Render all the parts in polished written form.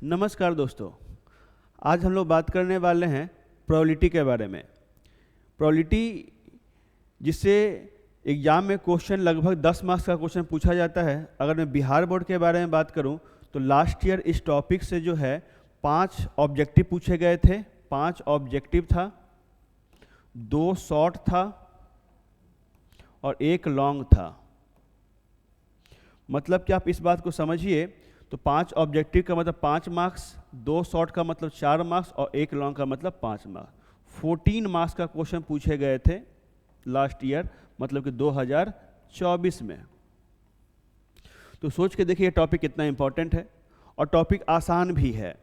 नमस्कार दोस्तों, आज हम लोग बात करने वाले हैं प्रोबेबिलिटी के बारे में। प्रोबेबिलिटी जिससे एग्जाम में क्वेश्चन लगभग 10 मार्क्स का क्वेश्चन पूछा जाता है। अगर मैं बिहार बोर्ड के बारे में बात करूं तो लास्ट ईयर इस टॉपिक से जो है 5 ऑब्जेक्टिव पूछे गए थे। 5 ऑब्जेक्टिव था, 2 शॉर्ट था और 1 लॉन्ग था। मतलब कि आप इस बात को समझिए तो 5 ऑब्जेक्टिव का मतलब 5 मार्क्स, 2 शॉर्ट का मतलब 4 मार्क्स और 1 लॉन्ग का मतलब 5 मार्क्स। 14 मार्क्स का क्वेश्चन पूछे गए थे लास्ट ईयर, मतलब कि 2024 में। तो सोच के देखिए ये टॉपिक कितना इंपॉर्टेंट है और टॉपिक आसान भी है।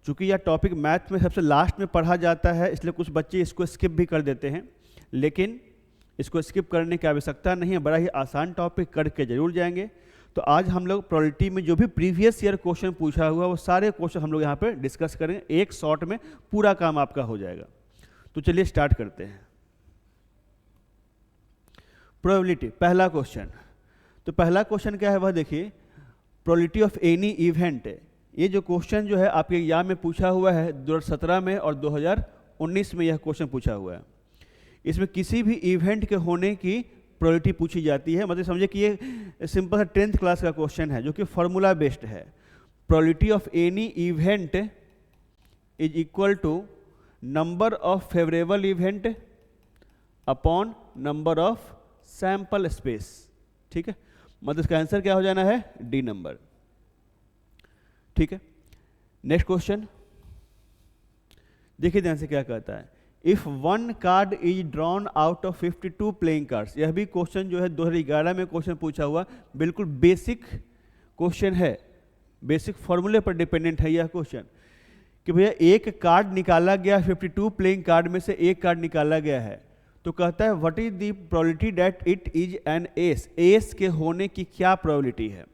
चूंकि यह टॉपिक मैथ में सबसे लास्ट में पढ़ा जाता है, इसलिए कुछ बच्चे इसको स्किप भी कर देते हैं, लेकिन इसको स्किप करने की आवश्यकता नहीं है। बड़ा ही आसान टॉपिक, करके जरूर जाएंगे। तो आज हम लोग प्रोबेबिलिटी में जो भी प्रीवियस ईयर क्वेश्चन पूछा हुआ वो सारे क्वेश्चन हम लोग यहाँ पे डिस्कस करेंगे। एक शॉर्ट में पूरा काम आपका हो जाएगा। तो चलिए स्टार्ट करते हैं। प्रोबेबिलिटी, पहला क्वेश्चन। तो पहला क्वेश्चन क्या है वह देखिए, प्रोबेबिलिटी ऑफ एनी इवेंट। ये जो क्वेश्चन जो है आपके एग्जाम में पूछा हुआ है 2017 में और 2019 में यह क्वेश्चन पूछा हुआ है। इसमें किसी भी इवेंट के होने की प्रोबेबिलिटी पूछी जाती है। मतलब समझिए कि ये सिंपल सा 10th क्लास का क्वेश्चन है जो कि फॉर्मूला बेस्ड है। Probability of any event is equal to number of favourable event upon number of sample space. ठीक है, मतलब इसका आंसर क्या हो जाना है, डी नंबर। ठीक है, नेक्स्ट क्वेश्चन देखिए ध्यान से क्या कहता है। If 1 card is drawn out of 52 playing cards. यह भी क्वेश्चन जो है 2011 में क्वेश्चन पूछा हुआ, बिल्कुल बेसिक क्वेश्चन है, बेसिक फॉर्मूले पर डिपेंडेंट है यह क्वेश्चन कि भैया एक कार्ड निकाला गया, 52 प्लेइंग कार्ड में से एक कार्ड निकाला गया है। तो कहता है what is the probability that it is an S. S के होने की क्या प्रोबेबिलिटी है।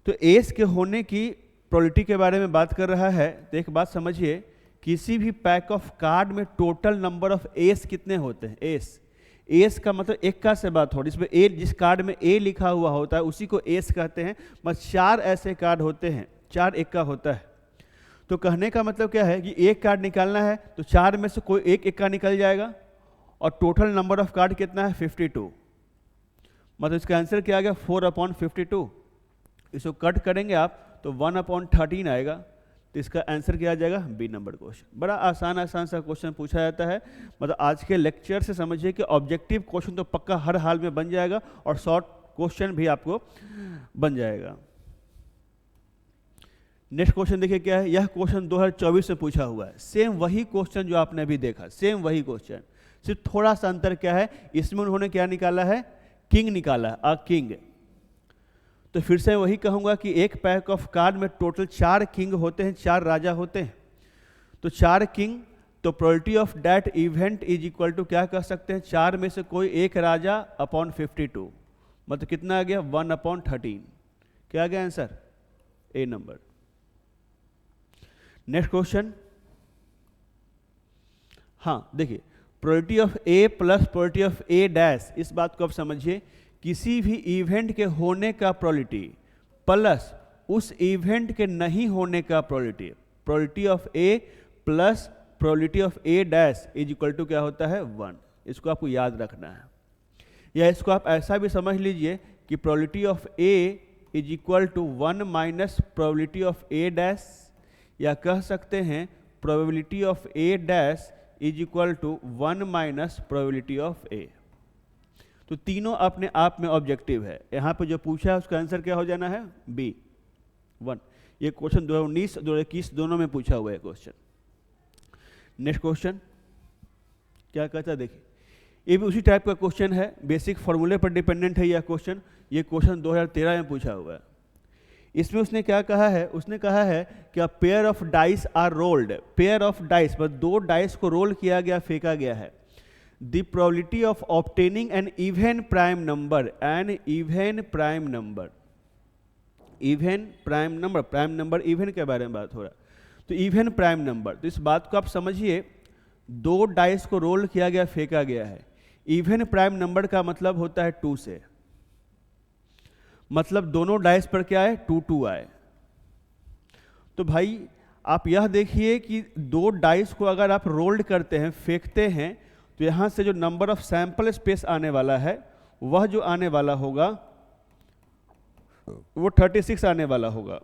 तो एस के होने की प्रोबेबिलिटी के बारे में बात कर रहा है। तो एक बात समझिए, किसी भी पैक ऑफ कार्ड में टोटल नंबर ऑफ एस कितने होते हैं। एस का मतलब इक्का से बात हो रही है। इसमें ए, जिस कार्ड में ए लिखा हुआ होता है उसी को एस कहते हैं। मतलब 4 ऐसे कार्ड होते हैं, 4 इक्का होता है। तो कहने का मतलब क्या है कि एक कार्ड निकालना है तो 4 में से कोई एक इक्का निकल जाएगा और टोटल नंबर ऑफ कार्ड कितना है, 52। मतलब इसका आंसर क्या आ गया, 4/52। इसको कट करेंगे आप तो 1/13 आएगा। तो इसका आंसर क्या आ जाएगा, बी नंबर क्वेश्चन। बड़ा आसान सा क्वेश्चन पूछा जाता है। मतलब आज के लेक्चर से समझिए कि ऑब्जेक्टिव क्वेश्चन तो पक्का हर हाल में बन जाएगा और शॉर्ट क्वेश्चन भी आपको बन जाएगा। नेक्स्ट क्वेश्चन देखिए क्या है। यह क्वेश्चन 2024 में पूछा हुआ है। सेम वही क्वेश्चन जो आपने अभी देखा, सेम वही क्वेश्चन, सिर्फ थोड़ा सा अंतर क्या है, इसमें उन्होंने क्या निकाला है, किंग निकाला है, अ किंग। तो फिर से वही कहूंगा कि एक पैक ऑफ कार्ड में टोटल 4 किंग होते हैं, 4 राजा होते हैं। तो 4 किंग, तो probability of that event is equal to क्या कह सकते हैं, 4 में से कोई एक राजा अपॉन 52। मतलब कितना आ गया, 1/13। क्या आ गया आंसर, ए नंबर। Next question. हाँ देखिए, probability of A plus probability of A dash. इस बात को आप समझिए, किसी भी इवेंट के होने का प्रोबेबिलिटी प्लस उस इवेंट के नहीं होने का probability. Probability of A plus probability of A dash is equal to क्या होता है, 1। इसको आपको याद रखना है। या इसको आप ऐसा भी समझ लीजिए कि probability of A is equal to 1 minus probability of A dash, या कह सकते हैं probability of A dash is equal to 1 minus probability of A. तो तीनों अपने आप में ऑब्जेक्टिव है। यहाँ पे जो पूछा है उसका आंसर क्या हो जाना है, बी 1। ये क्वेश्चन 2019 2021 दोनों में पूछा हुआ है क्वेश्चन। नेक्स्ट क्वेश्चन क्या कहता है देखिए, ये भी उसी टाइप का क्वेश्चन है, बेसिक फॉर्मूले पर डिपेंडेंट है यह क्वेश्चन। ये क्वेश्चन 2013 में पूछा हुआ है। इसमें उसने क्या कहा है, उसने कहा है कि a pair of dice are rolled. Pair of dice मतलब 2 डाइस को रोल किया गया, फेंका गया है। The probability of obtaining an even prime number, an even prime number, even prime number, prime number even के बारे में बात हो रहा है। तो even prime number, तो इस बात को आप समझिए, 2 डाइस को रोल किया गया, फेंका गया है। even prime number का मतलब होता है 2 से, मतलब दोनों डाइस पर क्या है, 2 2 आए। तो भाई आप यह देखिए कि दो डाइस को अगर आप रोल्ड करते हैं, फेंकते हैं, तो यहाँ से जो नंबर ऑफ सैंपल स्पेस आने वाला है वह जो आने वाला होगा वो 36 आने वाला होगा,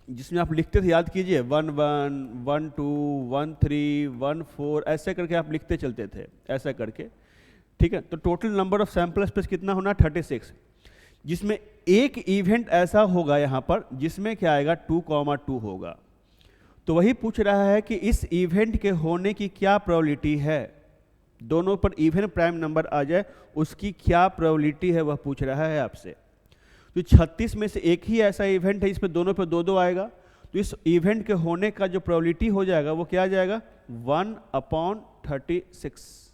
जिसमें आप लिखते थे, याद कीजिए 1 1 1 2 1 3 1 4 ऐसे करके आप लिखते चलते थे, ऐसा करके, ठीक है। तो total number of sample space कितना होना, 36, जिसमें एक इवेंट ऐसा होगा यहाँ पर जिसमें क्या आएगा 2,2 होगा। तो वही पूछ रहा है कि इस इवेंट के होने की क्या प्रोबेबिलिटी है, दोनों पर इवन प्राइम नंबर आ जाए उसकी क्या प्रोबेबिलिटी है, वह पूछ रहा है आपसे। तो 36 में से एक ही ऐसा इवेंट है इसमें दोनों पे 2-2 आएगा, तो इस इवेंट के होने का जो प्रोबेबिलिटी हो जाएगा वो क्या आ जाएगा, 1/36।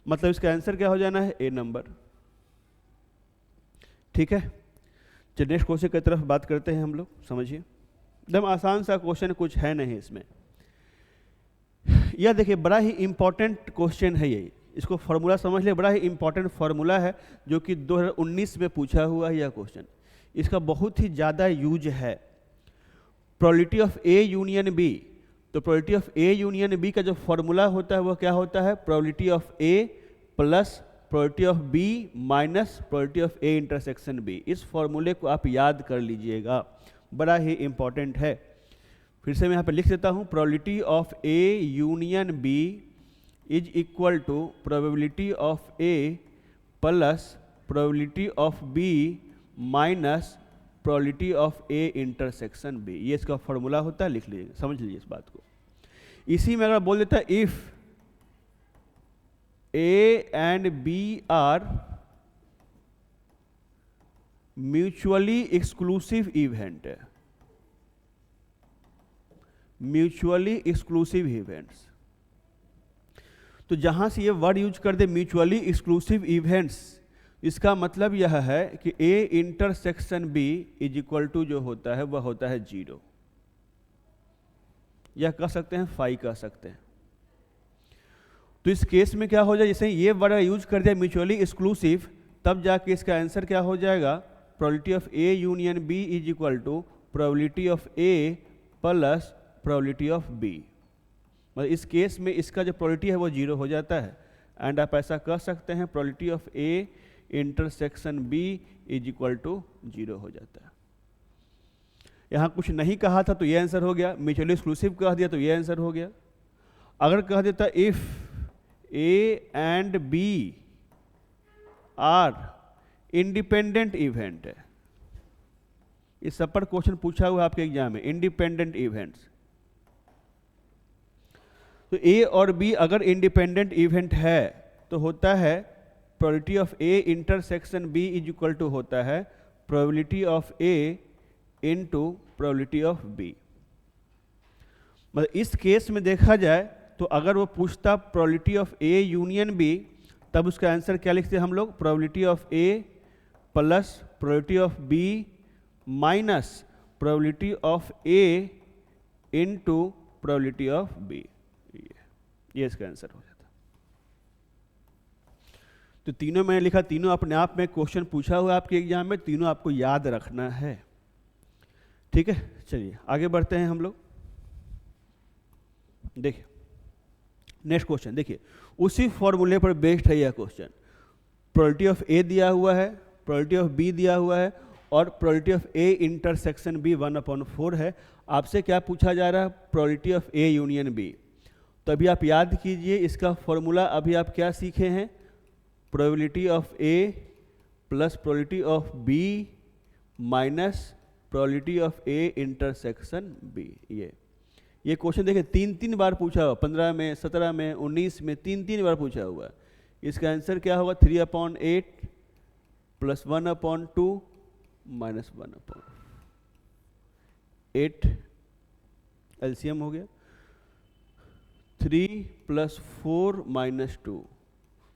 मतलब इसका आंसर क्या हो जाना है, ए नंबर। ठीक है, चलिए नेक्स्ट क्वेश्चन की तरफ बात करते हैं हम लोग। समझिए, एकदम आसान सा क्वेश्चन, कुछ है नहीं इसमें। यह देखिए बड़ा ही इंपॉर्टेंट क्वेश्चन है ये, इसको फॉर्मूला समझ ले, बड़ा ही इंपॉर्टेंट फॉर्मूला है जो कि 2019 में पूछा हुआ है यह क्वेश्चन। इसका बहुत ही ज़्यादा यूज है। Probability of A union B, तो probability of A union B का जो फॉर्मूला होता है वह क्या होता है, probability of A plus probability of B minus probability of A intersection B. इस फॉर्मूले को आप याद कर लीजिएगा, बड़ा ही इंपॉर्टेंट है। फिर से मैं यहाँ पे लिख देता हूँ, probability of A union B is equal to probability of A plus probability of B minus probability of A intersection B. ये इसका फॉर्मूला होता है, लिख लीजिए, समझ लीजिए इस बात को। इसी में अगर बोल देता है if A and B are mutually exclusive event, mutually exclusive events, तो जहां से ये वर्ड यूज कर दे म्यूचुअली एक्सक्लूसिव इवेंट्स, इसका मतलब यह है कि A intersection B is equal to जो होता है वह होता है 0, या कह सकते हैं फाई कह सकते हैं। तो इस केस में क्या हो जाए, जैसे ये वर्ड यूज कर दिया म्यूचुअली एक्सक्लूसिव, तब जाके इसका आंसर क्या हो जाएगा, probability of A union B is equal to probability of A plus probability of B. मतलब इस केस में इसका जो प्रोबेबिलिटी है वो 0 हो जाता है, एंड आप ऐसा कह सकते हैं probability of A intersection B is equal to 0 हो जाता है। यहाँ कुछ नहीं कहा था तो ये आंसर हो गया, म्यूचुअली एक्सक्लूसिव कह दिया तो ये आंसर हो गया। अगर कह देता if A and B are independent event है, इस सब पर क्वेश्चन पूछा हुआ आपके एग्जाम में, इंडिपेंडेंट इवेंट्स। तो ए और बी अगर इंडिपेंडेंट इवेंट है तो होता है probability of A intersection B is equal to होता है probability of A into probability of B. मतलब इस केस में देखा जाए तो अगर वो पूछता probability of A union B, तब उसका आंसर क्या लिखते हैं हम लोग, probability of A plus probability of B minus probability of A into probability of B. ये इसका आंसर हो जाता। तो तीनों मैंने लिखा, तीनों अपने आप में क्वेश्चन पूछा हुआ आपके एग्जाम में, तीनों आपको याद रखना है। ठीक है, चलिए आगे बढ़ते हैं हम लोग। देखिए नेक्स्ट क्वेश्चन, देखिए उसी फॉर्मूले पर बेस्ड है यह क्वेश्चन। प्रोबेबिलिटी ऑफ ए दिया हुआ है, प्रोबेबिलिटी ऑफ बी दिया हुआ है, और probability of A intersection B 1/4 है। आपसे क्या पूछा जा रहा है, probability of A union B. तो अभी आप याद कीजिए इसका फॉर्मूला, अभी आप क्या सीखे हैं, probability of A plus probability of B minus probability of A intersection B. ये क्वेश्चन देखिए 3 बार पूछा हुआ, 15 में, 17 में, 19 में, 3 बार पूछा हुआ। इसका आंसर क्या होगा, 3/8 प्लस 1/2 माइनस 1/8, एलसीएम हो गया 3 + 4 - 2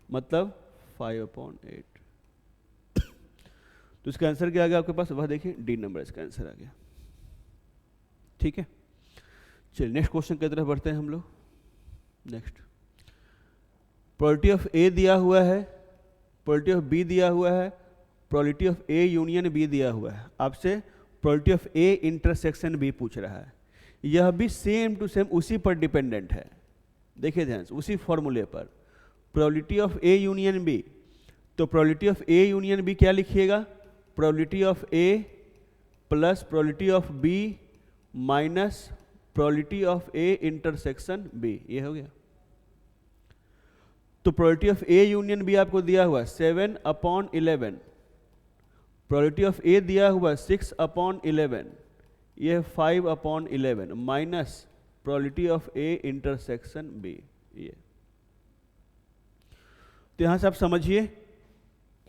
मतलब 5/8। तो इसका आंसर क्या आ गया आपके पास, वह देखिए डी नंबर इसका आंसर आ गया। ठीक है, चलिए नेक्स्ट क्वेश्चन की तरफ बढ़ते हैं हम लोग। नेक्स्ट, प्रोबेबिलिटी ऑफ ए दिया हुआ है, प्रोबेबिलिटी ऑफ बी दिया हुआ है, probability of A union B दिया हुआ है। आपसे probability of A intersection B पूछ रहा है, यह भी सेम टू सेम उसी पर डिपेंडेंट है। देखिए ध्यान से, उसी फॉर्मूले पर, probability of A union B. तो probability of A union B क्या लिखिएगा, probability of A plus probability of B minus probability of A intersection B, ये हो गया। तो probability of A union B आपको दिया हुआ 7/11, प्रोबेबिलिटी ऑफ ए दिया हुआ 6/11, ये है 5/11 minus probability of A intersection B, ये। तो यहां से आप समझिए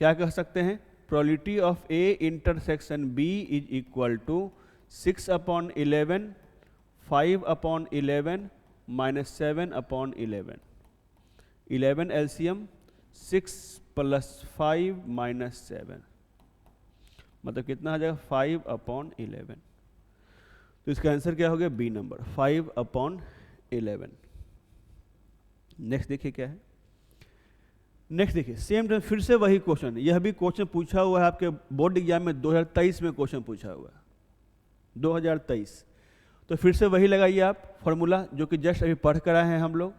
क्या कह सकते हैं, probability of A intersection B is equal to 6/11, 5/11 minus 7/11, 11 LCM 6 + 5 - 7, मतलब कितना आ जाएगा 5/11। तो इसका आंसर क्या हो गया, बी नंबर 5/11। नेक्स्ट देखिए क्या है, नेक्स्ट देखिए सेम टाइम फिर से वही क्वेश्चन, यह भी क्वेश्चन पूछा हुआ है आपके बोर्ड एग्जाम में 2023 में क्वेश्चन पूछा हुआ है, 2023। तो फिर से वही लगाइए आप फॉर्मूला जो कि जस्ट अभी पढ़ कर आए हैं हम लोग,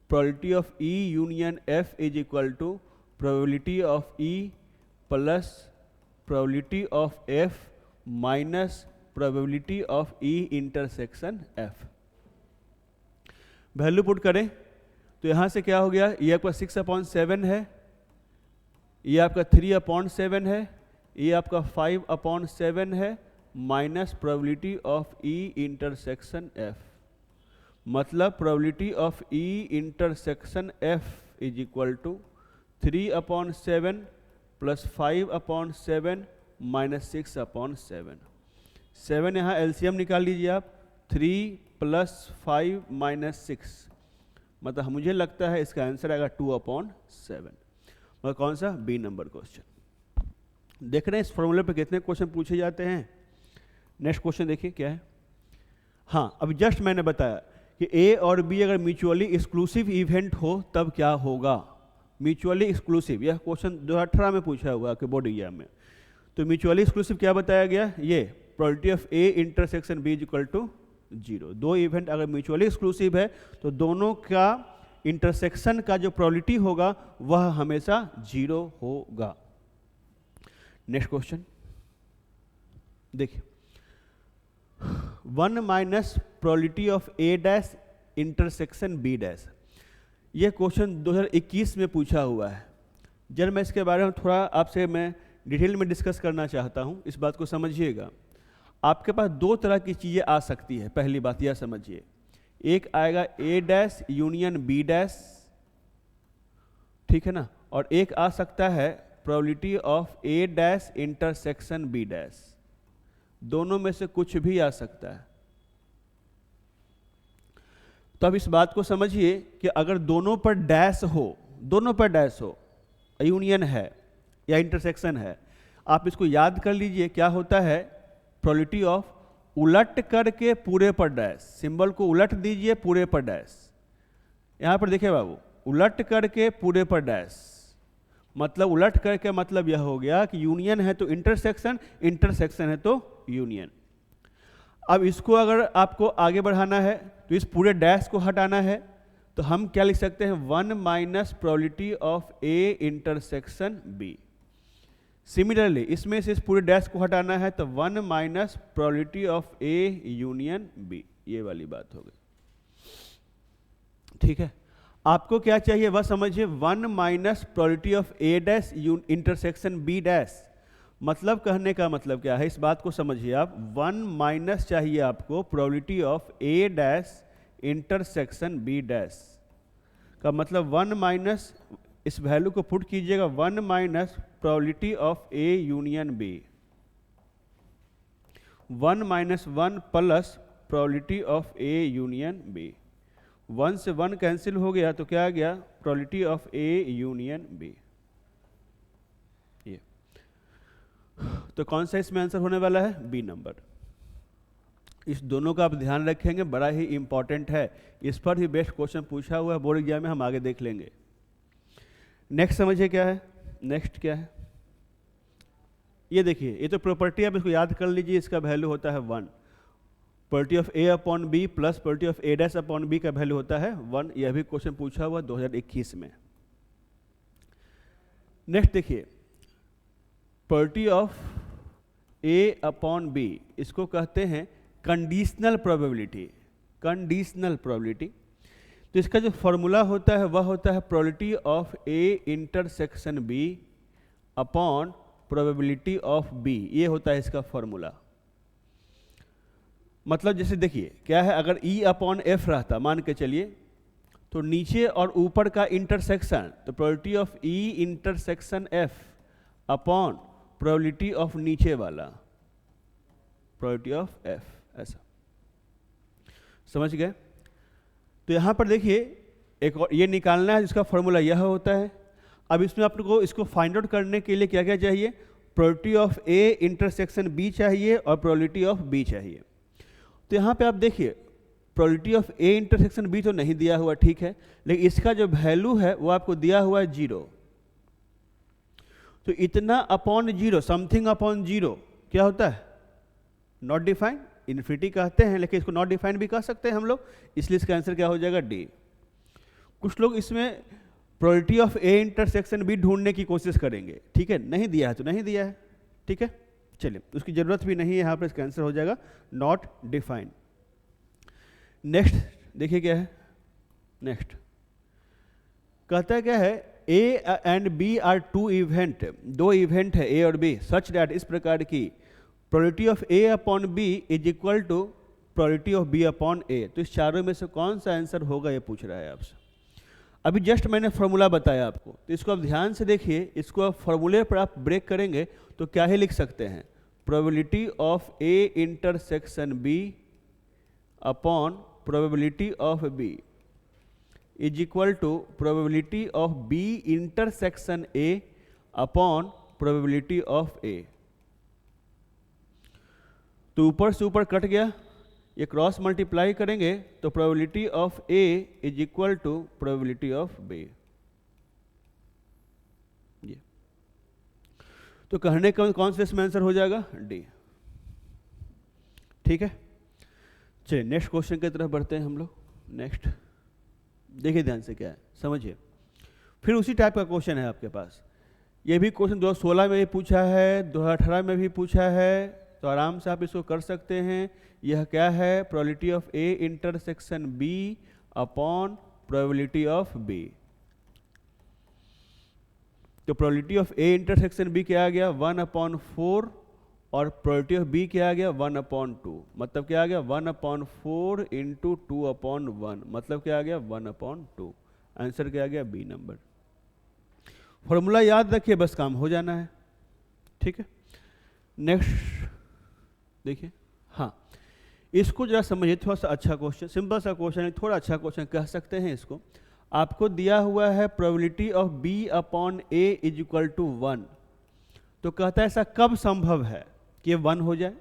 probability of E union F is equal to probability of E plus probability of F minus probability of E intersection F. Value put करें तो यहाँ से क्या हो गया, ये आपका 6/7 है, ये आपका 3/7 है, ये आपका 5/7 है minus probability of E intersection F, मतलब probability of E intersection F is equal to 3/7 plus 5/7 minus 6/7। 7 यहाँ एलसीएम निकाल लीजिए आप, 3 + 5 - 6, मतलब मुझे लगता है इसका आंसर आएगा 2/7, मतलब कौन सा, बी नंबर क्वेश्चन। देख रहे हैं इस फॉर्मूले पे कितने क्वेश्चन पूछे जाते हैं। नेक्स्ट क्वेश्चन देखिए क्या है। हाँ, अभी जस्ट मैंने बताया कि ए और बी अगर म्यूचुअली एक्सक्लूसिव इवेंट हो तब क्या होगा, म्यूचुअली एक्सक्लूसिव, यह क्वेश्चन 2018 में पूछा हुआ आपके बोर्ड एग्जाम में। तो म्यूचुअली एक्सक्लूसिव क्या बताया गया, ये probability of A intersection B is equal to 0। दो इवेंट अगर म्यूचुअली एक्सक्लूसिव है तो दोनों का इंटरसेक्शन का जो प्रोबेबिलिटी होगा वह हमेशा 0 होगा। नेक्स्ट क्वेश्चन देखिए, 1 minus probability of A dash intersection B dash, यह क्वेश्चन 2021 में पूछा हुआ है। जब मैं इसके बारे में थोड़ा आपसे मैं डिटेल में डिस्कस करना चाहता हूं, इस बात को समझिएगा। आपके पास दो तरह की चीज़ें आ सकती है, पहली बात यह समझिए, एक आएगा A dash union B dash, ठीक है ना, और एक आ सकता है probability of A dash intersection B dash, दोनों में से कुछ भी आ सकता है। तो अब इस बात को समझिए कि अगर दोनों पर डैश हो, दोनों पर डैश हो, यूनियन है या इंटरसेक्शन है, आप इसको याद कर लीजिए क्या होता है, प्रोबेबिलिटी ऑफ उलट करके पूरे पर डैश, सिंबल को उलट दीजिए पूरे पर डैश। यहां पर देखिए बाबू, उलट करके पूरे पर डैश, मतलब उलट करके मतलब यह हो गया कि यूनियन है तो इंटरसेक्शन, इंटरसेक्शन है तो यूनियन। अब इसको अगर आपको आगे बढ़ाना है तो इस पूरे डैश को हटाना है, तो हम क्या लिख सकते हैं, 1 minus probability of A intersection B. Similarly इसमें से इस पूरे डैश को हटाना है तो 1 minus probability of A union B, ये वाली बात हो गई। ठीक है, आपको क्या चाहिए वह समझिए, 1 minus probability of A dash intersection B dash, मतलब कहने का मतलब क्या है, इस बात को समझिए आप। 1 माइनस चाहिए आपको probability of A dash intersection B dash का मतलब 1 माइनस, इस वैल्यू को पुट कीजिएगा, 1 minus probability of A union B, 1 minus 1 plus probability of A union B. 1 से 1 कैंसिल हो गया तो क्या आ गया, probability of A union B. ये तो कौन सा इसमें आंसर होने वाला है, बी नंबर। इस दोनों का आप ध्यान रखेंगे, बड़ा ही इंपॉर्टेंट है, इस पर ही बेस्ट क्वेश्चन पूछा हुआ है बोर्ड एग्जाम में, हम आगे देख लेंगे। नेक्स्ट समझिए क्या है, नेक्स्ट क्या है, ये देखिए, ये तो प्रॉपर्टी, आप इसको याद कर लीजिए, इसका वैल्यू होता है 1। Probability of A upon B plus probability of A dash upon B का वैल्यू होता है 1। यह भी क्वेश्चन पूछा हुआ 2021 में। नेक्स्ट देखिए, probability of A upon B, इसको कहते हैं कंडीशनल प्रोबेबिलिटी। कंडीशनल प्रोबेबिलिटी, तो इसका जो फॉर्मूला होता है वह होता है probability of A intersection B upon probability of B. ये होता है इसका फॉर्मूला। मतलब जैसे देखिए क्या है, अगर ई अपॉन एफ रहता मान के चलिए, तो नीचे और ऊपर का इंटरसेक्शन, तो probability of E intersection F upon probability of नीचे वाला, प्रोबेबिलिटी ऑफ एफ, ऐसा। समझ गए? तो यहां पर देखिए एक और ये निकालना है, जिसका फॉर्मूला यह होता है। अब इसमें आपको इसको फाइंड आउट करने के लिए क्या क्या चाहिए? Probability of A intersection B चाहिए और प्रोबेबिलिटी ऑफ बी चाहिए। तो यहाँ पे आप देखिए, probability of A intersection B तो नहीं दिया हुआ, ठीक है, लेकिन इसका जो वैल्यू है वो आपको दिया हुआ है 0। तो इतना अपॉन 0, समथिंग अपॉन 0 क्या होता है? नॉट डिफाइंड, इन्फिनिटी कहते हैं, लेकिन इसको नॉट डिफाइंड भी कह सकते हैं हम लोग, इसलिए इसका आंसर क्या हो जाएगा? डी। कुछ लोग इसमें probability of A intersection B ढूंढने की कोशिश करेंगे, ठीक है, नहीं दिया है तो नहीं दिया है, ठीक है, चलिए उसकी जरूरत भी नहीं है, यहाँ पर इसका आंसर हो जाएगा नॉट डिफाइंड। नेक्स्ट देखिए क्या है, नेक्स्ट कहता है क्या है, A and B are two event, दो इवेंट है ए और बी, सच दैट, इस प्रकार की probability of A upon B is equal to probability of B upon A. तो इस चारों में से कौन सा आंसर होगा ये पूछ रहा है आपसे। अभी जस्ट मैंने फॉर्मूला बताया आपको, तो इसको आप ध्यान से देखिए, इसको आप फॉर्मूले पर आप ब्रेक करेंगे तो क्या ही लिख सकते हैं? Probability of A intersection B upon probability of B is equal to probability of B intersection A upon probability of A. तो ऊपर से ऊपर कट गया, ये क्रॉस मल्टीप्लाई करेंगे तो probability of A is equal to probability of B. ये तो कहने का कौन सा इसमें आंसर हो जाएगा? डी। ठीक है, चलिए नेक्स्ट क्वेश्चन की तरफ बढ़ते हैं हम लोग। नेक्स्ट देखिए ध्यान से क्या है, समझिए। फिर उसी टाइप का क्वेश्चन है आपके पास। ये भी क्वेश्चन 2016 में भी पूछा है, 2018 में भी पूछा है, तो आराम से आप इसको कर सकते हैं। यह क्या है? Probability of A intersection B upon probability of B. तो probability of A intersection B क्या आ गया? 1/4, और प्रोबेबिलिटी ऑफ बी क्या आ गया? 1/2। मतलब क्या आ गया? 1/4 इंटू 2/1, मतलब क्या आ गया? 1/2। आंसर क्या आ गया? B number. फॉर्मूला याद रखिए, बस काम हो जाना है, ठीक है। नेक्स्ट देखिए, हाँ इसको जरा समझिए, थोड़ा सा अच्छा क्वेश्चन, सिंपल सा क्वेश्चन है, थोड़ा अच्छा क्वेश्चन कह सकते हैं इसको। आपको दिया हुआ है probability of B upon A is equal to 1, तो कहता है ऐसा कब संभव है कि 1 हो जाए।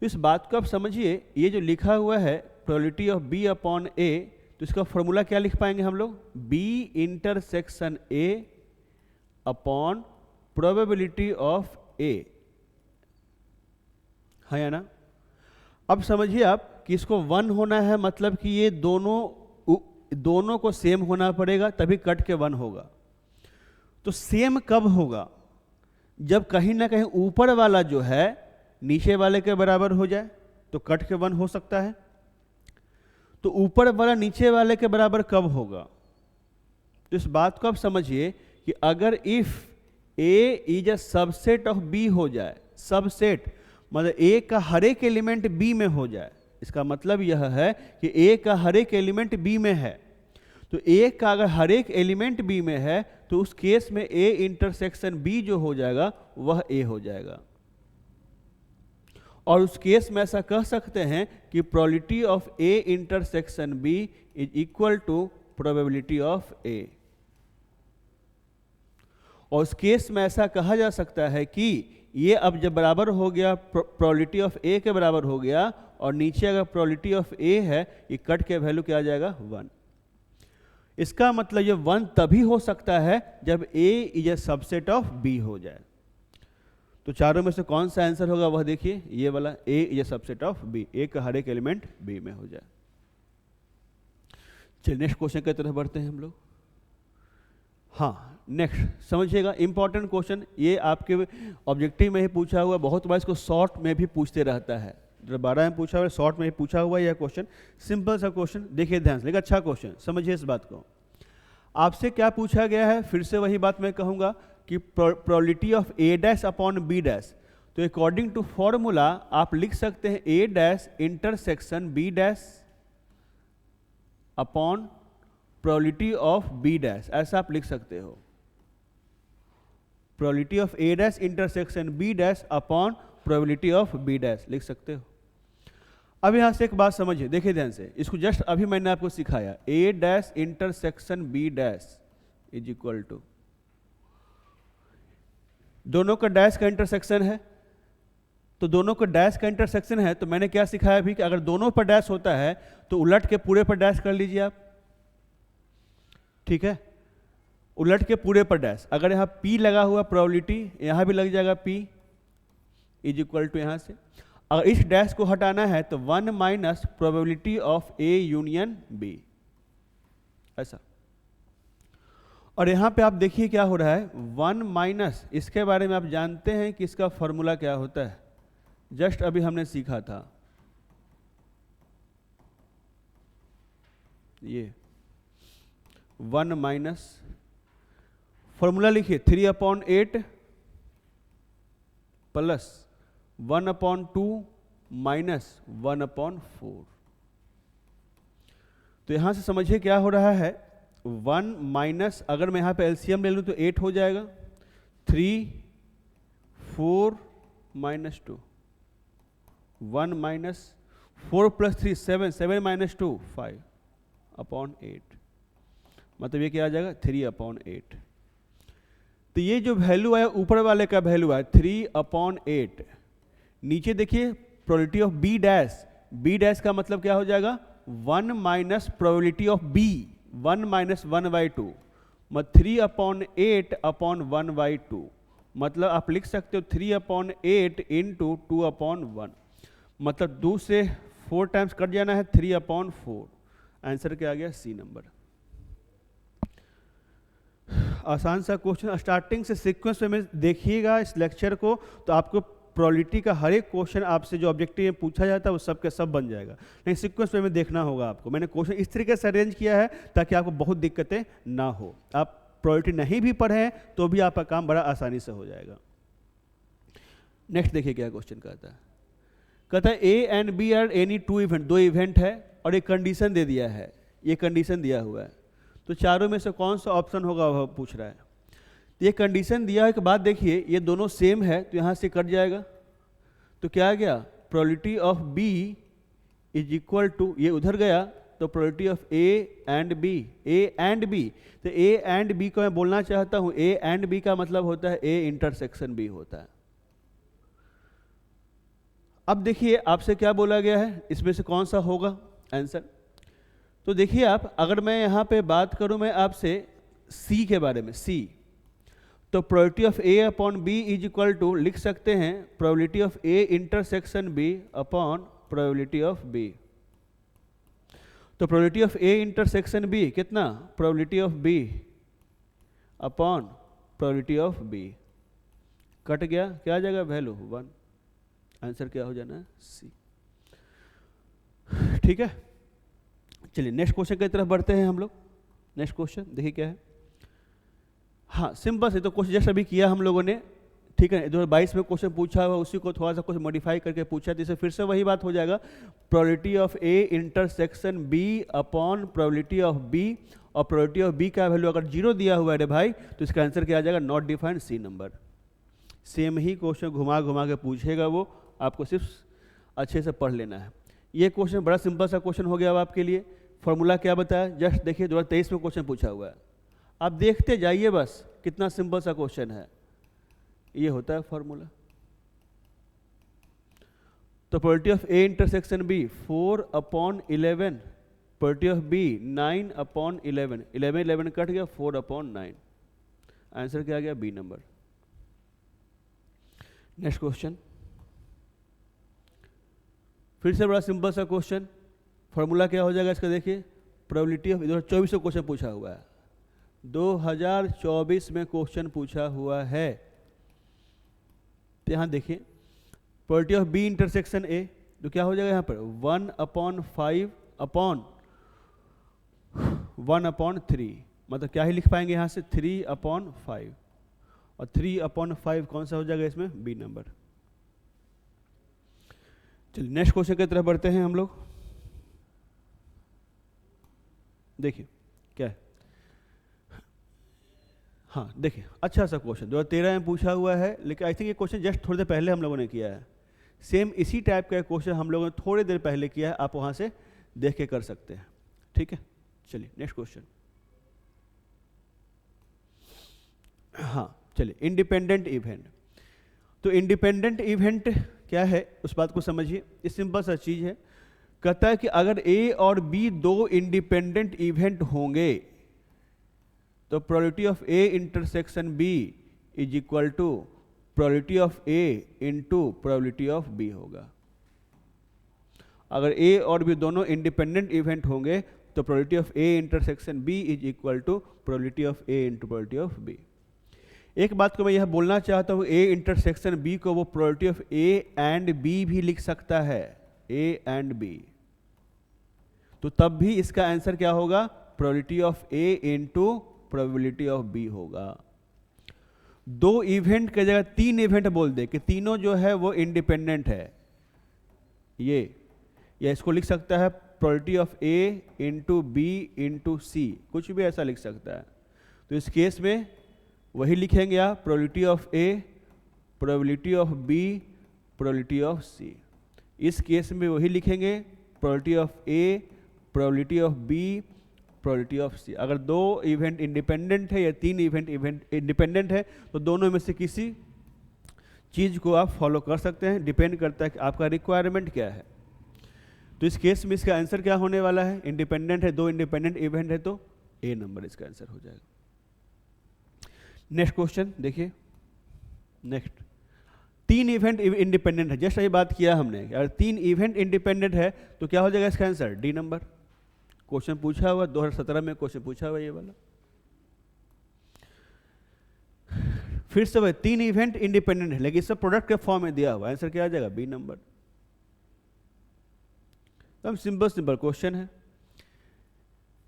इस बात को आप समझिए, ये जो लिखा हुआ है probability of B upon A, तो इसका फॉर्मूला क्या लिख पाएंगे हम लोग? B intersection A upon probability of A, है या ना। अब समझिए आप कि इसको 1 होना है, मतलब कि ये दोनों को सेम होना पड़ेगा, तभी कट के 1 होगा। तो सेम कब होगा? जब कहीं ना कहीं ऊपर वाला जो है नीचे वाले के बराबर हो जाए, तो कट के 1 हो सकता है। तो ऊपर वाला नीचे वाले के बराबर कब होगा? तो इस बात को आप समझिए कि अगर if A is a subset of B हो जाए, सबसेट मतलब ए का हर एक एलिमेंट बी में हो जाए, इसका मतलब यह है कि ए का हर एक एलिमेंट बी में है। तो ए का अगर हर एक एलिमेंट बी में है, तो उस केस में ए इंटरसेक्शन बी जो हो जाएगा वह ए हो जाएगा। और उस केस में ऐसा कह सकते हैं कि probability of A intersection B is equal to probability of A. और उस केस में ऐसा कहा जा सकता है कि ये अब जब बराबर हो गया, प्रोबेबिलिटी ऑफ ए के बराबर हो गया, और नीचे अगर प्रोबेबिलिटी ऑफ ए है, ये कट के वैल्यू क्या आ जाएगा? 1। इसका मतलब ये 1 तभी हो सकता है जब A is a subset of B हो जाए। तो चारों में से कौन सा आंसर होगा वह देखिए, ये वाला A is a subset of B, A का हर एक एलिमेंट बी में हो जाए। चलिए नेक्स्ट क्वेश्चन की तरफ बढ़ते हैं हम लोग। हाँ नेक्स्ट समझिएगा, इंपॉर्टेंट क्वेश्चन, ये आपके ऑब्जेक्टिव में ही पूछा हुआ, बहुत बार इसको शॉर्ट में भी पूछते रहता है, 12 में पूछा हुआ, शॉर्ट में भी पूछा हुआ यह क्वेश्चन। सिंपल सा क्वेश्चन, देखिए ध्यान से, लेकिन अच्छा क्वेश्चन, समझिए इस बात को। आपसे क्या पूछा गया है, फिर से वही बात मैं कहूँगा कि probability of A dash upon B dash. तो अकॉर्डिंग टू फॉर्मूला आप लिख सकते हैं A dash intersection B dash upon probability of B dash, ऐसा आप लिख सकते हो। Probability of A dash intersection B dash upon probability of B dash लिख सकते हो। अब यहां से एक बात समझिए, देखिए ध्यान से, इसको जस्ट अभी मैंने आपको सिखाया, A dash intersection B dash is equal to, दोनों का डैश का इंटरसेक्शन है, तो दोनों का डैश का इंटरसेक्शन है, तो मैंने क्या सिखाया अभी कि अगर दोनों पर डैश होता है तो उलट के पूरे पर डैश कर लीजिए आप, ठीक है, उलट के पूरे पर डैश। अगर यहाँ P लगा हुआ प्रोबेबिलिटी, यहाँ भी लग जाएगा P इज इक्वल टू, यहाँ से अगर इस डैश को हटाना है तो 1 minus probability of A union B, ऐसा। और यहाँ पे आप देखिए क्या हो रहा है, 1 माइनस, इसके बारे में आप जानते हैं कि इसका फॉर्मूला क्या होता है, जस्ट अभी हमने सीखा था, ये 1 माइनस, फॉर्मूला लिखिए 3/8 प्लस 1/2 माइनस 1/4। तो यहां से समझिए क्या हो रहा है, 1 माइनस, अगर मैं यहां पे एलसीएम ले लूं तो 8 हो जाएगा, 3 4 माइनस 2, 1 माइनस 4 प्लस 3 7, 7 माइनस 2 5/8, मतलब ये क्या आ जाएगा 3/8। तो ये जो वैल्यू है ऊपर वाले का वैल्यू है 3/8, नीचे देखिए probability of B dash, B dash का मतलब क्या हो जाएगा 1 minus probability of B, 1 minus 1/2, मतलब 3/8/1/2, मतलब आप लिख सकते हो 3/8 इंटू 2/1, मतलब 2 से 4 टाइम्स कट जाना है, 3/4। आंसर क्या आ गया, सी नंबर। आसान सा क्वेश्चन, स्टार्टिंग से सीक्वेंस में देखिएगा इस लेक्चर को, तो आपको प्रोबेबिलिटी का हर एक क्वेश्चन आपसे जो ऑब्जेक्टिव में पूछा जाता है वो सब के सब बन जाएगा, लेकिन सीक्वेंस में देखना होगा आपको। मैंने क्वेश्चन इस तरीके से अरेंज किया है ताकि आपको बहुत दिक्कतें ना हो, आप प्रोबेबिलिटी नहीं भी पढ़ें तो भी आपका काम बड़ा आसानी से हो जाएगा। नेक्स्ट देखिए क्या क्वेश्चन कहता है A and B are any two event, दो इवेंट है और एक कंडीशन दे दिया है, ये कंडीशन दिया हुआ है, तो चारों में से कौन सा ऑप्शन होगा वह पूछ रहा है। ये कंडीशन दिया है के बाद देखिए ये दोनों सेम है तो यहाँ से कट जाएगा, तो क्या आ गया, probability of B is equal to, ये उधर गया तो probability of A and B, A and B, तो ए एंड बी को मैं बोलना चाहता हूँ, ए एंड बी का मतलब होता है ए इंटरसेक्शन बी होता है। अब देखिए आपसे क्या बोला गया है, इसमें से कौन सा होगा आंसर। तो देखिए आप, अगर मैं यहाँ पे बात करूँ मैं आपसे सी के बारे में, सी, तो probability of A upon B is equal to लिख सकते हैं probability of A intersection B upon probability of B. तो probability of A intersection B कितना, probability of B upon probability of B, cut गया, क्या आ जाएगा वैल्यू 1, आंसर क्या हो जाना है सी। ठीक है, चलिए नेक्स्ट क्वेश्चन की तरफ बढ़ते हैं हम लोग। नेक्स्ट क्वेश्चन देखिए क्या है, हाँ सिंपल से, तो क्वेश्चन जस्ट अभी किया हम लोगों ने, ठीक है, 2022 में क्वेश्चन पूछा हुआ, उसी को थोड़ा सा कुछ मॉडिफाई करके पूछा, तो इसे फिर से वही बात हो जाएगा, probability of A intersection B upon probability of B, और प्रोबेबिलिटी ऑफ बी का वैल्यू अगर 0 दिया हुआ है रे भाई तो इसका आंसर क्या आ जाएगा, not defined, C number. Same ही क्वेश्चन घुमा घुमा के पूछेगा वो, आपको सिर्फ अच्छे से पढ़ लेना है। ये क्वेश्चन बड़ा सिंपल सा क्वेश्चन हो गया अब आपके लिए। फॉर्मूला क्या बताया, जस्ट देखिए 2023 में क्वेश्चन पूछा हुआ है, आप देखते जाइए बस, कितना सिंपल सा क्वेश्चन है। ये होता है फॉर्मूला। तो probability of A intersection B 4/11, probability of B 9/11, 11 cut गया, 4/9, आंसर क्या आ गया, बी नंबर। नेक्स्ट क्वेश्चन, फिर से बड़ा सिंपल सा क्वेश्चन। फॉर्मूला क्या हो जाएगा इसका, देखिए प्रोबेबिलिटी ऑफ, 2024 में क्वेश्चन पूछा हुआ है, 2024 में क्वेश्चन पूछा हुआ है। तो यहाँ देखिए probability of B intersection A, तो क्या हो जाएगा यहाँ पर 1/5/1/3, मतलब क्या ही लिख पाएंगे यहाँ से 3/5, और 3/5 कौन सा हो जाएगा इसमें, बी नंबर। चलिए नेक्स्ट क्वेश्चन की तरफ बढ़ते हैं हम लोग। देखिए क्या है, हाँ देखिए अच्छा सा क्वेश्चन 2013 में पूछा हुआ है, लेकिन आई थिंक ये क्वेश्चन जस्ट थोड़ी देर पहले हम लोगों ने किया है। सेम इसी टाइप का क्वेश्चन हम लोगों ने थोड़ी देर पहले किया है, आप वहाँ से देख के कर सकते हैं, ठीक है। चलिए नेक्स्ट क्वेश्चन, हाँ चलिए इंडिपेंडेंट इवेंट। तो इंडिपेंडेंट इवेंट क्या है उस बात को समझिए, ये सिंपल सा चीज़ है। कहता है कि अगर ए और बी दो इंडिपेंडेंट इवेंट होंगे तो probability of A intersection B is equal to probability of A into probability of B होगा। अगर ए और बी दोनों इंडिपेंडेंट इवेंट होंगे तो probability of A intersection B is equal to probability of A into probability of B. एक बात को मैं यह बोलना चाहता हूँ, ए इंटरसेक्शन बी को वो probability of A and B भी लिख सकता है, ए एंड बी, तो तब भी इसका आंसर क्या होगा, probability of A into probability of B होगा। दो इवेंट की जगह तीन इवेंट बोल दे कि तीनों जो है वो इंडिपेंडेंट है, ये या इसको लिख सकता है probability of A into B into C, कुछ भी ऐसा लिख सकता है। तो इस केस में वही लिखेंगे आप, probability of A, probability of B, probability of C. इस केस में वही लिखेंगे, probability of A, probability of B, probability of C. अगर दो इवेंट इंडिपेंडेंट है या तीन इवेंट इंडिपेंडेंट है तो दोनों में से किसी चीज़ को आप फॉलो कर सकते हैं, डिपेंड करता है कि आपका रिक्वायरमेंट क्या है। तो इस केस में इसका आंसर क्या होने वाला है, इंडिपेंडेंट है, दो इंडिपेंडेंट इवेंट है तो ए नंबर इसका आंसर हो जाएगा। नेक्स्ट क्वेश्चन देखिए, नेक्स्ट तीन इवेंट इंडिपेंडेंट है, जस्ट यही बात किया हमने, अगर तीन इवेंट इंडिपेंडेंट है तो क्या हो जाएगा इसका आंसर, डी नंबर। क्वेश्चन पूछा हुआ 2017 में क्वेश्चन पूछा हुआ ये वाला। फिर से वह तीन इवेंट इंडिपेंडेंट है लेकिन सब प्रोडक्ट के फॉर्म में दिया हुआ, आंसर क्या आ जाएगा, बी नंबर। एकदम सिंपल क्वेश्चन है।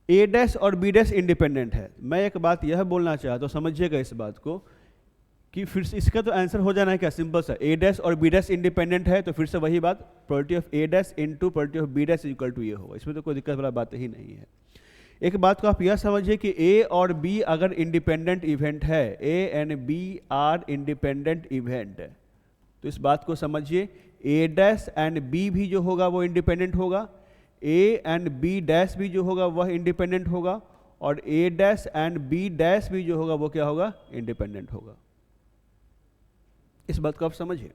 ए डैश और बी डैश इंडिपेंडेंट है। मैं एक बात यह बोलना चाहता हूँ, समझिएगा इस बात को, कि फिर से इसका तो आंसर हो जाना है क्या, सिंपल सा, ए डैश और बी डैश इंडिपेंडेंट है तो फिर से वही बात, probability of A dash into probability of B dash equal to ये होगा। इसमें तो कोई दिक्कत वाला बात ही नहीं है। एक बात को आप यह समझिए कि ए और बी अगर इंडिपेंडेंट इवेंट है, A and B are independent event, तो इस बात को समझिए, ए डैश एंड बी भी जो होगा वो इंडिपेंडेंट होगा, ए एंड बी डैश भी जो होगा वह इंडिपेंडेंट होगा, और ए डैश एंड बी डैश भी जो होगा वो क्या होगा, इंडिपेंडेंट होगा। इस बात को आप समझिए।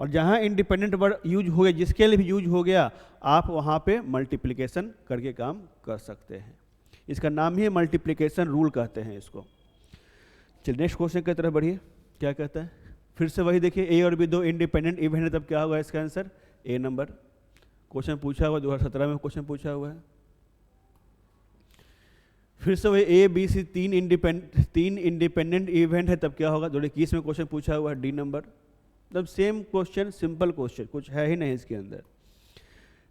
और जहां इंडिपेंडेंट वर्ड यूज हो गया, जिसके लिए भी यूज हो गया, आप वहां पे मल्टीप्लिकेशन करके काम कर सकते हैं। इसका नाम ही मल्टीप्लिकेशन रूल कहते हैं इसको। चलिए नेक्स्ट क्वेश्चन की तरफ बढ़िए, क्या कहता है। फिर से वही देखिए, ए और बी दो इंडिपेंडेंट इवेंट है, तब क्या होगा इसका आंसर, ए नंबर। क्वेश्चन पूछा हुआ 2017 में क्वेश्चन पूछा हुआ है। फिर से वही ए बी सी तीन इंडिपेंडेंट इवेंट है, तब क्या होगा, 2021 में क्वेश्चन पूछा हुआ है, डी नंबर। तब सेम क्वेश्चन, सिंपल क्वेश्चन, कुछ है ही नहीं इसके अंदर।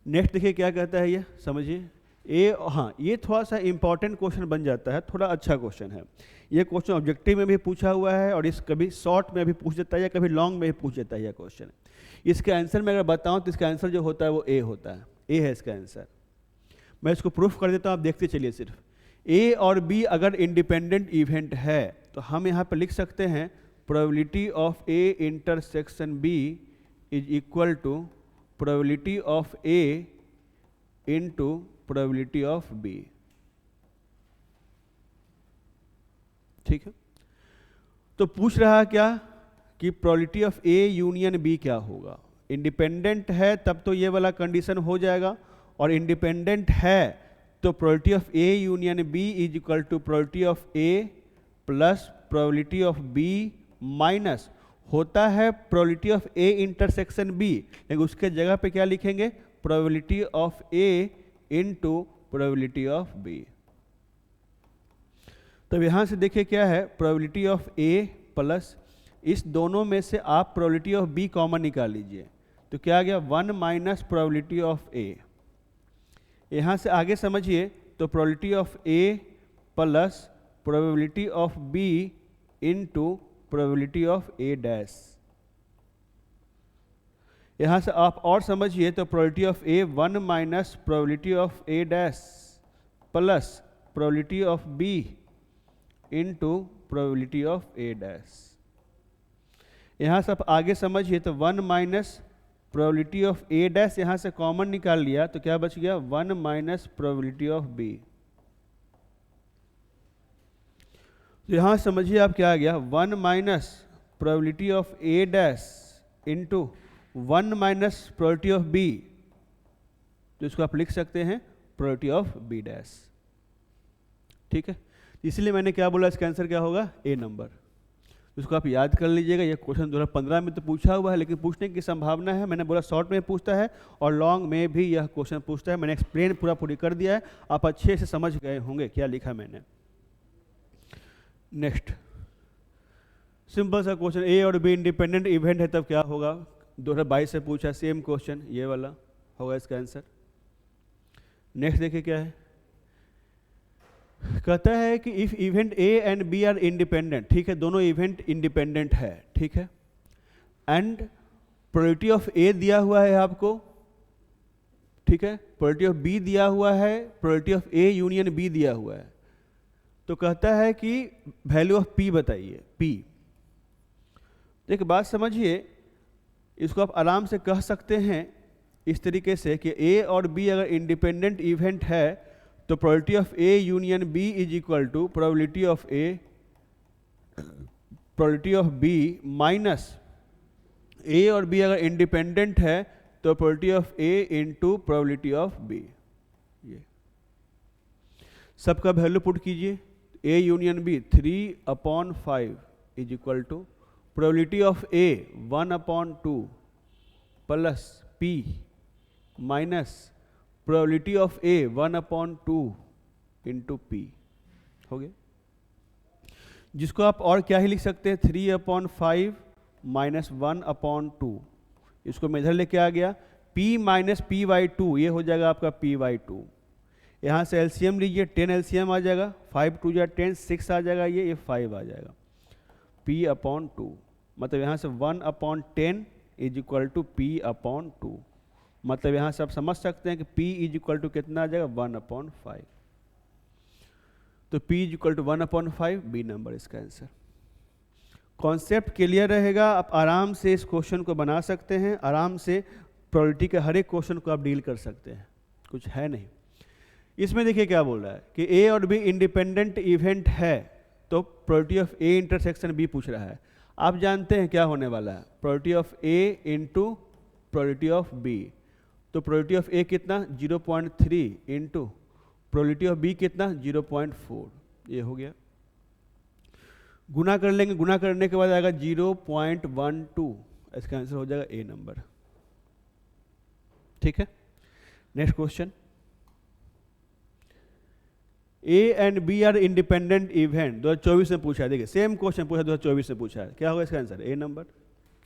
नेक्स्ट देखिए क्या कहता है, ये समझिए। ए, हाँ ये थोड़ा सा इंपॉर्टेंट क्वेश्चन बन जाता है, थोड़ा अच्छा क्वेश्चन है ये। क्वेश्चन ऑब्जेक्टिव में भी पूछा हुआ है और इस कभी शॉर्ट में भी पूछ देता है या कभी लॉन्ग में भी पूछ देता है यह क्वेश्चन। इसके आंसर में अगर बताऊं तो इसका आंसर जो होता है वो ए होता है, ए है इसका आंसर। मैं इसको प्रूफ कर देता हूं, आप देखते चलिए। सिर्फ ए और बी अगर इंडिपेंडेंट इवेंट है तो हम यहाँ पर लिख सकते हैं probability of A intersection B is equal to probability of A into probability of B. ठीक है, तो पूछ रहा है क्या कि probability of A union B क्या होगा। इंडिपेंडेंट है तब तो ये वाला कंडीशन हो जाएगा, और इंडिपेंडेंट है तो probability of A union B is equal to probability of A plus probability of B minus होता है probability of A intersection B, लेकिन उसके जगह पे क्या लिखेंगे, probability of A into probability of B. तब यहां से देखिए क्या है, प्रोबेबिलिटी ऑफ ए प्लस इस दोनों में से आप प्रोबेबिलिटी ऑफ बी कॉमन निकाल लीजिए, तो क्या आ गया 1 माइनस प्रोबेबिलिटी ऑफ ए। यहां से आगे समझिए तो probability of A plus probability of B into probability of A dash. यहां से आप और समझिए तो probability of A 1 minus probability of A dash plus probability of B into probability of A dash. यहां से आप आगे समझिए तो 1 minus probability of A dash यहां से कॉमन निकाल लिया तो क्या बच गया 1 माइनस प्रोबेबिलिटी ऑफ बी। तो यहां समझिए आप क्या आ गया 1 minus probability of A dash into 1 minus probability of B, तो इसको आप लिख सकते हैं प्रोबेबिलिटी ऑफ बी डैश। ठीक है, इसलिए मैंने क्या बोला, इसका आंसर क्या होगा, ए नंबर। इसको आप याद कर लीजिएगा। ये क्वेश्चन 2015 में तो पूछा हुआ है, लेकिन पूछने की संभावना है। मैंने बोला शॉर्ट में पूछता है और लॉन्ग में भी यह क्वेश्चन पूछता है। मैंने एक्सप्लेन पूरी कर दिया है, आप अच्छे से समझ गए होंगे क्या लिखा मैंने। नेक्स्ट सिंपल सा क्वेश्चन, ए और बी इंडिपेंडेंट इवेंट है तब क्या होगा, 2022 से पूछा, सेम क्वेश्चन ये वाला होगा इसका आंसर। नेक्स्ट देखिए क्या है, कहता है कि if event A and B are independent, ठीक है, दोनों इवेंट इंडिपेंडेंट है, ठीक है, एंड प्रोबेबिलिटी ऑफ ए दिया हुआ है आपको, ठीक है, प्रोबेबिलिटी ऑफ बी दिया हुआ है, probability of A union B दिया हुआ है, तो कहता है कि वैल्यू ऑफ पी बताइए, पी। एक बात समझिए, इसको आप आराम से कह सकते हैं इस तरीके से कि ए और बी अगर इंडिपेंडेंट इवेंट है तो probability of A union B is equal to probability of A probability of B minus A और बी अगर इंडिपेंडेंट है तो probability of A into probability of B. ये सबका वैल्यू पुट कीजिए, A union B 3/5 is equal to probability of A 1/2 plus P minus probability of A 1/2 into P हो गया, जिसको आप और क्या ही लिख सकते हैं 3/5 माइनस 1/2। इसको मैं इधर लेके आ गया, p माइनस p/2 ये हो जाएगा आपका p/2। यहाँ से एलसीएम लीजिए, 10 एलसीएम आ जाएगा, 5 2 जा 10, 6 आ जाएगा, ये 5 आ जाएगा, p/2 मतलब यहाँ से 1/10 इज इक्वल टू p/2। मतलब यहाँ से आप समझ सकते हैं कि p इज इक्वल टू कितना आ जाएगा 1/5। तो p is equal to 1/5 B number इसका आंसर। कॉन्सेप्ट क्लियर रहेगा, आप आराम से इस क्वेश्चन को बना सकते हैं, आराम से प्रोबेबिलिटी के हर एक क्वेश्चन को आप डील कर सकते हैं, कुछ है नहीं। इसमें देखिए क्या बोल रहा है कि ए और बी इंडिपेंडेंट इवेंट है तो probability of A intersection B पूछ रहा है। आप जानते हैं क्या होने वाला है, probability of A into probability of B. तो प्रोबेबिलिटी ऑफ ए कितना 0.3 इंटू प्रोबेबिलिटी ऑफ बी कितना 0.4, ये हो गया। गुना कर लेंगे, गुना करने के बाद आएगा 0.12, इसका आंसर हो जाएगा ए नंबर। ठीक है, next question, A and B are independent event 2024 में पूछा है। देखिए सेम क्वेश्चन पूछा 2024 में पूछा है, क्या होगा इसका आंसर, ए नंबर।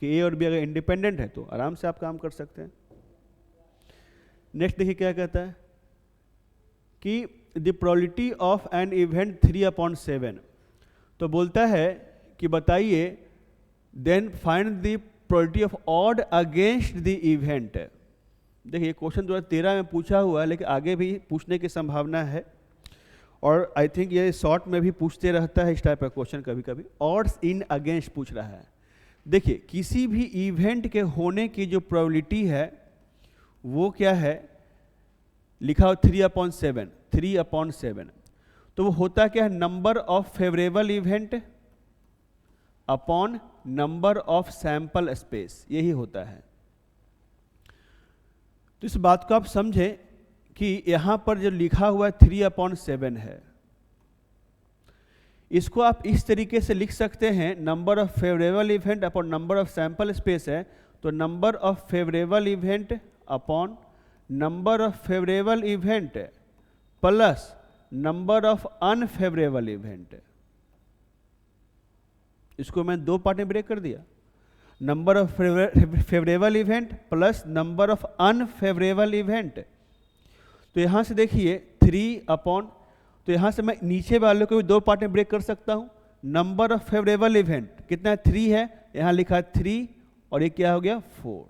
कि ए और बी अगर इंडिपेंडेंट है तो आराम से आप काम कर सकते हैं। नेक्स्ट देखिए क्या कहता है कि the probability of an event 3/7, तो बोलता है कि बताइए then find the probability of odd against the event. देखिए क्वेश्चन 2013 में पूछा हुआ है, लेकिन आगे भी पूछने की संभावना है और आई थिंक ये शॉर्ट में भी पूछते रहता है इस टाइप का क्वेश्चन कभी कभी। ऑड्स इन अगेंस्ट पूछ रहा है। देखिए किसी भी इवेंट के होने की जो प्रोबेबिलिटी है वो क्या है, लिखा हो 3/7। तो वो होता क्या है, number of favourable event upon number of sample space, यही होता है। तो इस बात को आप समझें कि यहां पर जो लिखा हुआ है 3/7 है, इसको आप इस तरीके से लिख सकते हैं, number of favourable event upon number of sample space है, तो number of favourable event upon number of favourable event plus number of unfavourable event. इसको मैं दो पार्ट में ब्रेक कर दिया, number of favourable event plus number of unfavourable event. तो यहां से देखिए 3 अपॉन, तो यहां से मैं नीचे वाले को भी दो पार्ट में ब्रेक कर सकता हूं। नंबर ऑफ फेवरेबल इवेंट कितना है, 3 है, यहां लिखा है 3 और ये क्या हो गया 4।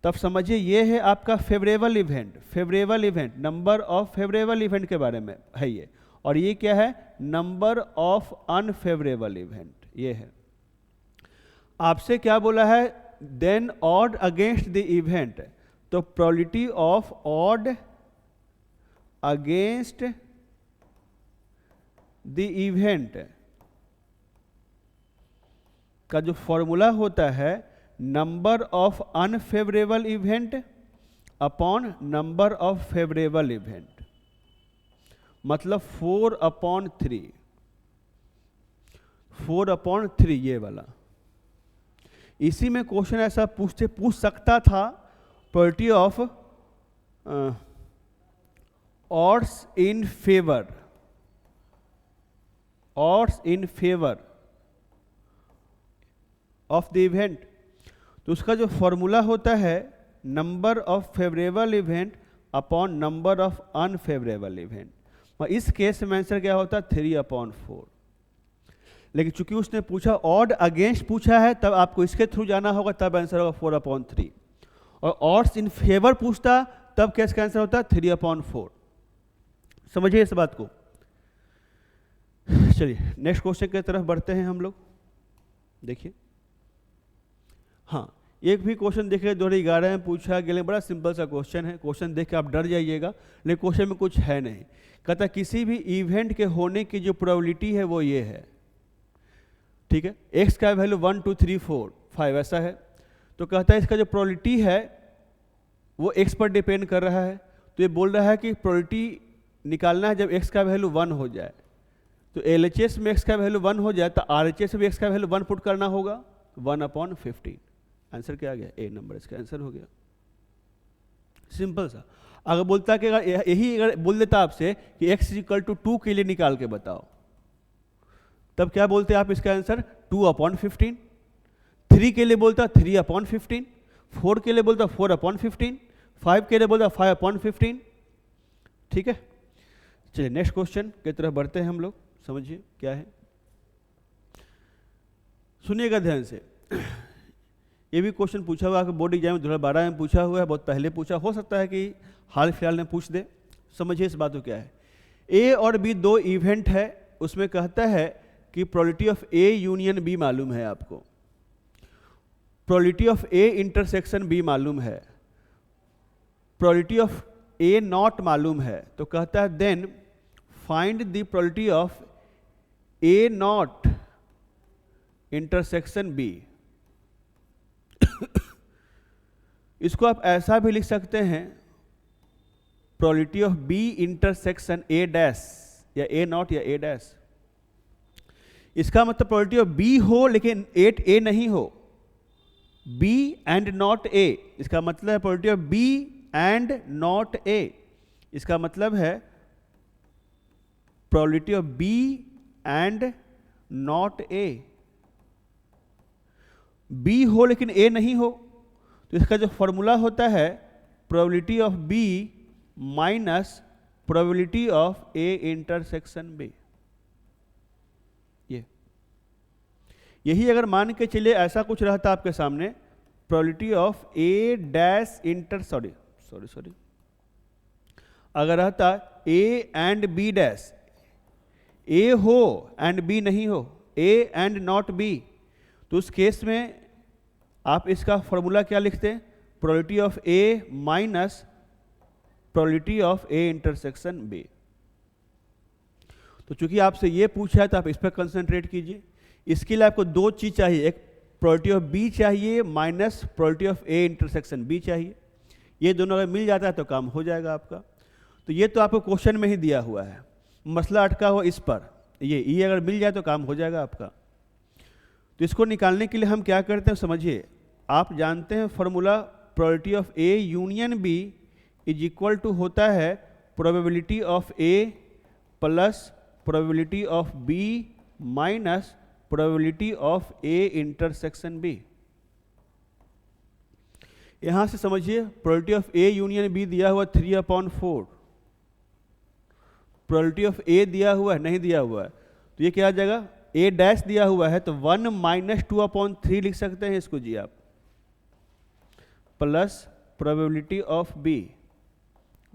तब समझिए ये है आपका favourable event, favourable event number of favourable event के बारे में है ये, और ये क्या है नंबर ऑफ अनफेवरेबल इवेंट, ये है। आपसे क्या बोला है, then odd against the event, तो probability of odd against the event का जो फॉर्मूला होता है number of unfavourable event upon number of favourable event, मतलब 4/3, 4/3 ये वाला। इसी में क्वेश्चन ऐसा पूछ सकता था, probability of odds in favour, odds in favour of the event, तो उसका जो फॉर्मूला होता है number of favourable event upon number of unfavourable event. और इस केस में आंसर क्या होता है 3/4। लेकिन चूंकि उसने पूछा ऑड अगेंस्ट पूछा है, तब आपको इसके थ्रू जाना होगा, तब आंसर होगा 4/3। और ऑड्स इन फेवर पूछता तब केस का आंसर होता है 3/4। समझिए इस बात को। चलिए नेक्स्ट क्वेश्चन की तरफ बढ़ते हैं हम लोग। देखिए, हाँ एक भी क्वेश्चन देखिए 2011 में पूछा गया, बड़ा सिंपल सा क्वेश्चन है। क्वेश्चन देख के आप डर जाइएगा, लेकिन क्वेश्चन में कुछ है नहीं। कहता किसी भी इवेंट के होने की जो प्रोबेबिलिटी है वो ये है, ठीक है, x का वैल्यू 1 2 3 4 5 ऐसा है। तो कहता है इसका जो प्रोबेबिलिटी है वो x पर डिपेंड कर रहा है। तो ये बोल रहा है कि प्रोबेबिलिटी निकालना है जब x का वैल्यू 1 हो जाए। तो LHS में x का वैल्यू 1 हो जाए तो RHS में भी x का वैल्यू 1 पुट करना होगा, 1/15। आंसर क्या आ गया, ए नंबर इसका आंसर हो गया। सिंपल सा। अगर बोलता कि यही अगर बोल देता आपसे कि x = 2 के लिए निकाल के बताओ, तब क्या बोलते आप इसका आंसर 2/15। 3 के लिए बोलता 3/15, 4 के लिए बोलता 4/15, 5 के लिए बोलता 5/15। ठीक है, चलिए नेक्स्ट क्वेश्चन की तरफ बढ़ते हैं हम लोग। समझिए क्या है, सुनिएगा ध्यान से। ये भी क्वेश्चन पूछा हुआ है बोर्ड एग्जाम 2012 में पूछा हुआ है, बहुत पहले पूछा, हो सकता है कि हाल फिलहाल में पूछ दे। समझिए इस बात को क्या है। ए और बी दो इवेंट है, उसमें कहता है कि probability of A union B मालूम है आपको, probability of A intersection B मालूम है, प्रोबेबिलिटी ऑफ ए नॉट मालूम है। तो कहता है then find the probability of A not intersection B. इसको आप ऐसा भी लिख सकते हैं, probability of B intersection A dash, या ए नॉट या ए डैश। इसका मतलब प्रोबेबिलिटी ऑफ बी हो लेकिन ए नहीं हो, बी एंड नॉट ए। इसका मतलब है probability of B and not A. इसका मतलब है probability of B and not A. B हो लेकिन ए नहीं हो, तो इसका जो फॉर्मूला होता है probability of B minus probability of A intersection B. यही अगर मान के चलिए ऐसा कुछ रहता आपके सामने, प्रोबेबिलिटी ऑफ ए डैश अगर रहता ए एंड बी डैश, ए हो एंड बी नहीं हो, ए एंड नॉट बी, तो उस केस में आप इसका फॉर्मूला क्या लिखते हैं, probability of A minus probability of A intersection B. तो चूंकि आपसे ये पूछा है तो आप इस पर कंसंट्रेट कीजिए। इसके लिए आपको दो चीज चाहिए, एक प्रोबेबिलिटी ऑफ बी चाहिए minus probability of A intersection B चाहिए। ये दोनों अगर मिल जाता है तो काम हो जाएगा आपका। तो ये तो आपको क्वेश्चन में ही दिया हुआ है, मसला अटका हुआ इस पर, ये ई अगर मिल जाए तो काम हो जाएगा आपका। तो इसको निकालने के लिए हम क्या करते हैं समझिए, आप जानते हैं formula probability of A union B is equal to होता है probability of A plus probability of B minus probability of A intersection B. यहां से समझिए probability of A union B दिया हुआ 3/4, प्रोबेबिलिटी ऑफ ए दिया हुआ है नहीं दिया हुआ है, तो ये क्या आ जाएगा, ए डैश दिया हुआ है तो 1 - 2/3 लिख सकते हैं इसको जी आप, plus probability of B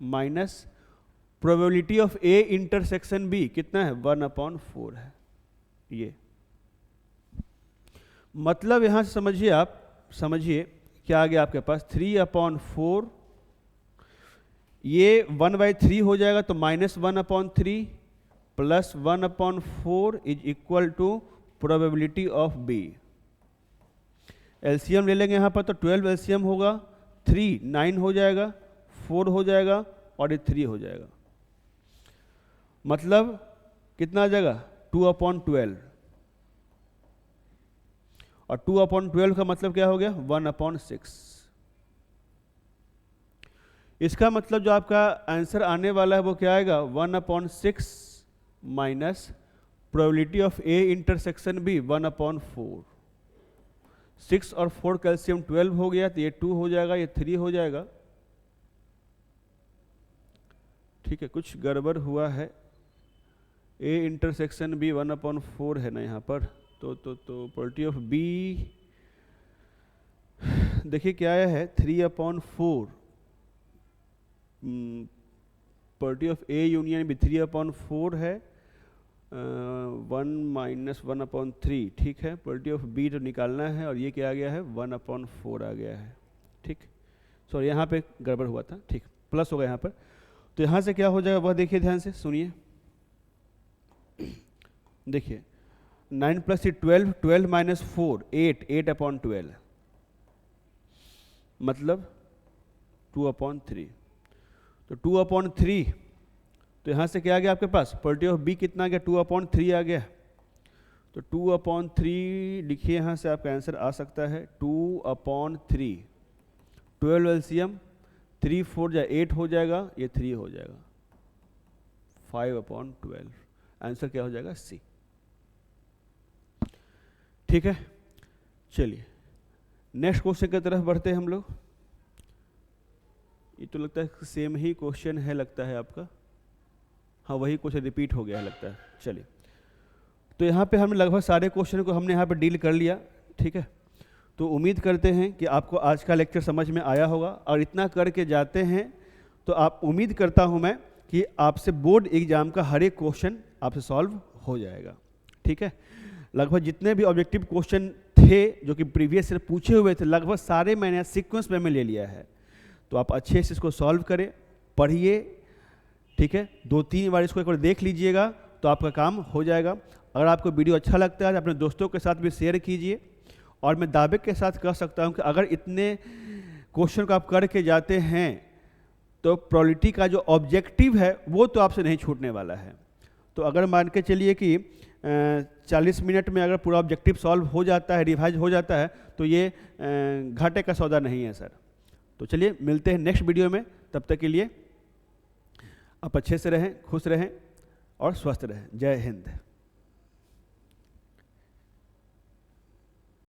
minus probability of A intersection B कितना है 1/4 है। ये मतलब यहां से समझिए आप, समझिए क्या आ गया आपके पास 3/4, ये 1/3 हो जाएगा तो -1/3 plus 1/4 is equal to probability of B. LCM ले लेंगे यहाँ पर तो 12 एलसीएम होगा, 3 9 हो जाएगा, 4 हो जाएगा और ये 3 हो जाएगा, मतलब कितना आ जाएगा 2/12, और 2/12 का मतलब क्या हो गया 1/6। इसका मतलब जो आपका आंसर आने वाला है वो क्या आएगा 1/6 minus probability of A intersection B 1/4। 6 और 4 कैल्शियम 12 हो गया तो ये 2 हो जाएगा, ये 3 हो जाएगा। ठीक है, कुछ गड़बड़ हुआ है, ए इंटरसेक्शन बी 1/4 है ना यहाँ पर, तो प्रोबेबिलिटी ऑफ बी देखिए क्या आया है 3/4, probability of A union B 3/4 है, 1 - 1/3 ठीक है। प्रोबेबिलिटी ऑफ बी जो निकालना है और ये क्या आ गया है 1/4 आ गया है। ठीक, सॉरी यहाँ पे गड़बड़ हुआ था, ठीक प्लस होगा यहाँ पर, तो यहाँ से क्या हो जाएगा वह देखिए ध्यान से सुनिए, देखिए 9 + 12, 12 - 4 8, 8/12 मतलब 2/3, तो 2/3, तो यहाँ से क्या आ गया आपके पास प्रोबेबिलिटी ऑफ बी कितना आ गया 2/3 आ गया, तो 2/3 लिखिए, यहाँ से आपका आंसर आ सकता है 2/3, 12 एलसीएम 3 4 जा 8 हो जाएगा, ये 3 हो जाएगा, 5/12, आंसर क्या हो जाएगा सी। ठीक है, चलिए नेक्स्ट क्वेश्चन की तरफ बढ़ते हैं हम लोग। ये तो लगता है सेम ही क्वेश्चन है लगता है आपका, हाँ वही क्वेश्चन रिपीट हो गया है लगता है। चलिए, तो यहाँ पे हमने लगभग सारे क्वेश्चन को हमने यहाँ पे डील कर लिया। ठीक है, तो उम्मीद करते हैं कि आपको आज का लेक्चर समझ में आया होगा, और इतना करके जाते हैं तो आप उम्मीद करता हूँ मैं कि आपसे बोर्ड एग्जाम का हर एक क्वेश्चन आपसे सॉल्व हो जाएगा। ठीक है, लगभग जितने भी ऑब्जेक्टिव क्वेश्चन थे जो कि प्रीवियस ईयर पूछे हुए थे, लगभग सारे मैंने सीक्वेंस में ले लिया है, तो आप अच्छे से इसको सॉल्व करें, पढ़िए। ठीक है, 2-3 बार इसको एक बार देख लीजिएगा तो आपका काम हो जाएगा। अगर आपको वीडियो अच्छा लगता है तो अपने दोस्तों के साथ भी शेयर कीजिए, और मैं दावे के साथ कह सकता हूं कि अगर इतने क्वेश्चन को आप करके जाते हैं तो प्रोबेबिलिटी का जो ऑब्जेक्टिव है वो तो आपसे नहीं छूटने वाला है। तो अगर मान के चलिए कि 40 मिनट में अगर पूरा ऑब्जेक्टिव सॉल्व हो जाता है, रिवाइज हो जाता है, तो ये घाटे का सौदा नहीं है सर। तो चलिए मिलते हैं नेक्स्ट वीडियो में, तब तक के लिए आप अच्छे से रहें, खुश रहें और स्वस्थ रहें। जय हिंद।